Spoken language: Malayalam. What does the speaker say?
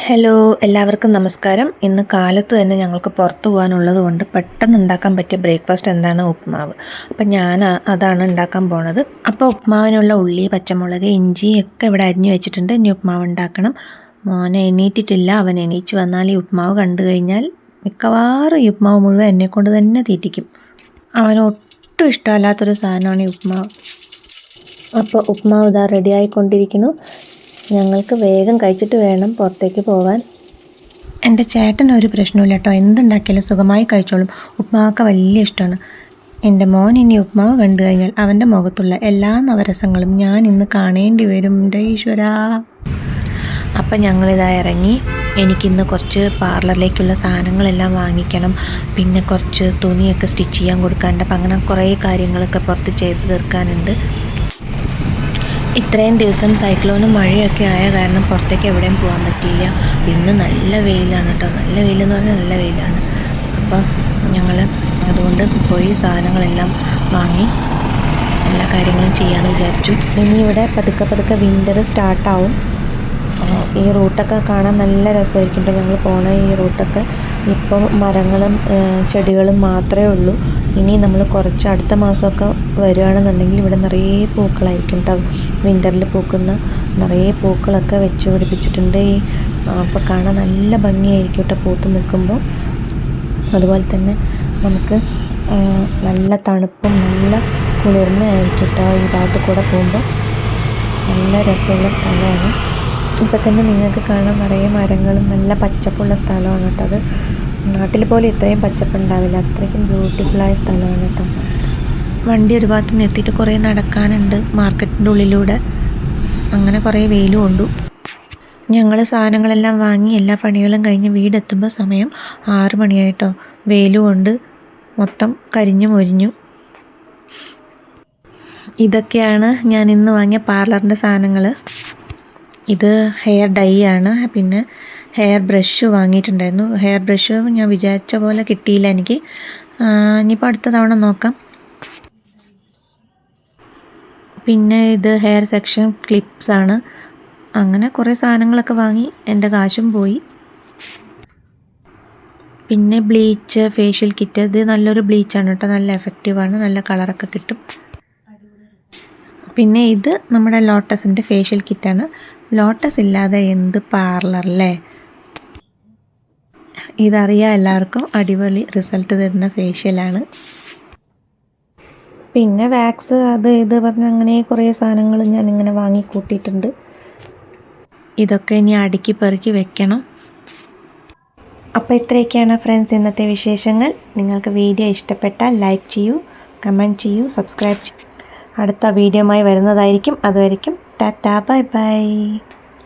ഹലോ, എല്ലാവർക്കും നമസ്കാരം. ഇന്ന് കാലത്ത് തന്നെ ഞങ്ങൾക്ക് പുറത്തു പോകാനുള്ളത് കൊണ്ട് പെട്ടെന്ന് ഉണ്ടാക്കാൻ പറ്റിയ ബ്രേക്ക്ഫാസ്റ്റ് എന്താണ്? ഉപ്മാവ്. അപ്പം ഞാൻ അതാണ് ഉണ്ടാക്കാൻ പോണത്. അപ്പോൾ ഉപ്മാവിനുള്ള ഉള്ളി, പച്ചമുളക്, ഇഞ്ചി ഒക്കെ ഇവിടെ അരിഞ്ഞു വെച്ചിട്ടുണ്ട്. ഇനി ഉപ്മാവ് ഉണ്ടാക്കണം. മോനെ എണീറ്റിട്ടില്ല. അവൻ എണീച്ച് വന്നാൽ ഈ ഉപ്മാവ് കണ്ടു കഴിഞ്ഞാൽ മിക്കവാറും ഈ ഉപ്മാവ് മുഴുവൻ എന്നെക്കൊണ്ട് തന്നെ തീറ്റിക്കും. അവന് ഒട്ടും ഇഷ്ടമല്ലാത്തൊരു സാധനമാണ് ഈ ഉപ്മാവ്. അപ്പോൾ ഉപ്മാവ് ഇതാ റെഡി ആയിക്കൊണ്ടിരിക്കുന്നു. ഞങ്ങൾക്ക് വേഗം കഴിച്ചിട്ട് വേണം പുറത്തേക്ക് പോകാൻ. എൻ്റെ ചേട്ടന് ഒരു പ്രശ്നമില്ല കേട്ടോ, എന്തുണ്ടാക്കിയാലും സുഖമായി കഴിച്ചോളും. ഉപ്മാവൊക്കെ വലിയ ഇഷ്ടമാണ്. എൻ്റെ മോൻ ഇനി ഉപ്മാവ് കണ്ടു കഴിഞ്ഞാൽ അവൻ്റെ മുഖത്തുള്ള എല്ലാ നവരസങ്ങളും ഞാൻ ഇന്ന് കാണേണ്ടി വരും. എൻ്റെ ഈശ്വരാ. അപ്പം ഞങ്ങളിതാ ഇറങ്ങി. എനിക്കിന്ന് കുറച്ച് പാർലറിലേക്കുള്ള സാധനങ്ങളെല്ലാം വാങ്ങിക്കണം. പിന്നെ കുറച്ച് തുണിയൊക്കെ സ്റ്റിച്ച് ചെയ്യാൻ കൊടുക്കാനുണ്ട്. അപ്പം അങ്ങനെ കുറേ കാര്യങ്ങളൊക്കെ പുറത്ത് ചെയ്ത് തീർക്കാനുണ്ട്. ഇത്രയും ദിവസം സൈക്ലോണും മഴയൊക്കെ ആയ കാരണം പുറത്തേക്ക് എവിടെയും പോകാൻ പറ്റിയില്ല. ഇന്ന് നല്ല വെയിലാണ് കേട്ടോ, നല്ല വെയിലെന്ന് പറഞ്ഞാൽ നല്ല വെയിലാണ്. അപ്പോൾ ഞങ്ങൾ അതുകൊണ്ട് പോയി സാധനങ്ങളെല്ലാം വാങ്ങി എല്ലാ കാര്യങ്ങളും ചെയ്യാമെന്ന് വിചാരിച്ചു. ഇനി ഇവിടെ പതുക്കെ വിൻ്റർ സ്റ്റാർട്ടാവും. ഈ റൂട്ടൊക്കെ കാണാൻ നല്ല രസമായിരിക്കും കേട്ടോ. ഞങ്ങൾ പോണ ഈ റൂട്ടൊക്കെ ഇപ്പോൾ മരങ്ങളും ചെടികളും മാത്രമേ ഉള്ളൂ. ഇനി നമ്മൾ കുറച്ച് അടുത്ത മാസമൊക്കെ വരികയാണെന്നുണ്ടെങ്കിൽ ഇവിടെ നിറയെ പൂക്കളായിരിക്കും കേട്ടോ. വിൻ്ററിൽ പൂക്കുന്ന നിറയെ പൂക്കളൊക്കെ വെച്ച് പിടിപ്പിച്ചിട്ടുണ്ട്. അപ്പോൾ കാണാൻ നല്ല ഭംഗിയായിരിക്കും കേട്ടോ പൂത്ത് നിൽക്കുമ്പോൾ. അതുപോലെ തന്നെ നമുക്ക് നല്ല തണുപ്പും നല്ല കുളിർമയായിരിക്കും കേട്ടോ ഈ ഭാഗത്ത് കൂടെ പോകുമ്പോൾ. നല്ല രസമുള്ള സ്ഥലമാണ്. ഇപ്പം തന്നെ നിങ്ങൾക്ക് കാണാൻ നിറയെ മരങ്ങളും നല്ല പച്ചപ്പുള്ള സ്ഥലമാണ് കേട്ടോ. അത് നാട്ടിൽ പോലെ ഇത്രയും പച്ചപ്പുണ്ടാവില്ല, അത്രയ്ക്കും ബ്യൂട്ടിഫുള്ളായ സ്ഥലമാണ് കേട്ടോ. വണ്ടി ഒരു ഭാഗത്ത് നിർത്തിയിട്ട് കുറേ നടക്കാനുണ്ട് മാർക്കറ്റിൻ്റെ ഉള്ളിലൂടെ. അങ്ങനെ കുറേ വെയിലും കൊണ്ടു. ഞങ്ങൾ സാധനങ്ങളെല്ലാം വാങ്ങി എല്ലാ പണികളും കഴിഞ്ഞ് വീടെത്തുമ്പോൾ സമയം 6 മണിയായിട്ടോ. വെയിലും കൊണ്ട് മൊത്തം കരിഞ്ഞു മൊരിഞ്ഞു. ഇതൊക്കെയാണ് ഞാൻ ഇന്ന് വാങ്ങിയ പാർലറിൻ്റെ സാധനങ്ങൾ. ഇത് ഹെയർ ഡൈ ആണ്. പിന്നെ ഹെയർ ബ്രഷ് വാങ്ങിയിട്ടുണ്ടായിരുന്നു. ഹെയർ ബ്രഷ് ഞാൻ വിചാരിച്ച പോലെ കിട്ടിയില്ല എനിക്ക്. ഇനിയിപ്പോൾ അടുത്ത തവണ നോക്കാം. പിന്നെ ഇത് ഹെയർ സെക്ഷൻ ക്ലിപ്സ് ആണ്. അങ്ങനെ കുറേ സാധനങ്ങളൊക്കെ വാങ്ങി എൻ്റെ കാശും പോയി. പിന്നെ ബ്ലീച്ച്, ഫേഷ്യൽ കിറ്റ്. ഇത് നല്ലൊരു ബ്ലീച്ചാണ് കേട്ടോ, നല്ല എഫക്റ്റീവാണ്, നല്ല കളറൊക്കെ കിട്ടും. പിന്നെ ഇത് നമ്മുടെ ലോട്ടസിൻ്റെ ഫേഷ്യൽ കിറ്റാണ്. ലോട്ടസ് ഇല്ലാതെ എന്ത് പാർലറല്ലേ. ഇതറിയാം എല്ലാവർക്കും. അടിപൊളി റിസൾട്ട് തരുന്ന ഫേഷ്യലാണ്. പിന്നെ വാക്സ്, അത് ഇത് പറഞ്ഞ് അങ്ങനെ കുറേ സാധനങ്ങൾ ഞാനിങ്ങനെ വാങ്ങി കൂട്ടിയിട്ടുണ്ട്. ഇതൊക്കെ ഇനി അടുക്കി പെറുക്കി വെക്കണം. അപ്പോൾ ഇത്രയൊക്കെയാണ് ഫ്രണ്ട്സ് ഇന്നത്തെ വിശേഷങ്ങൾ. നിങ്ങൾക്ക് വീഡിയോ ഇഷ്ടപ്പെട്ടാൽ ലൈക്ക് ചെയ്യൂ, കമൻറ്റ് ചെയ്യൂ, സബ്സ്ക്രൈബ് ചെയ്യൂ. അടുത്ത വീഡിയോയുമായി വരുന്നതായിരിക്കും. അതുവരെയ്ക്കും ടാറ്റാ, ബൈ ബൈ.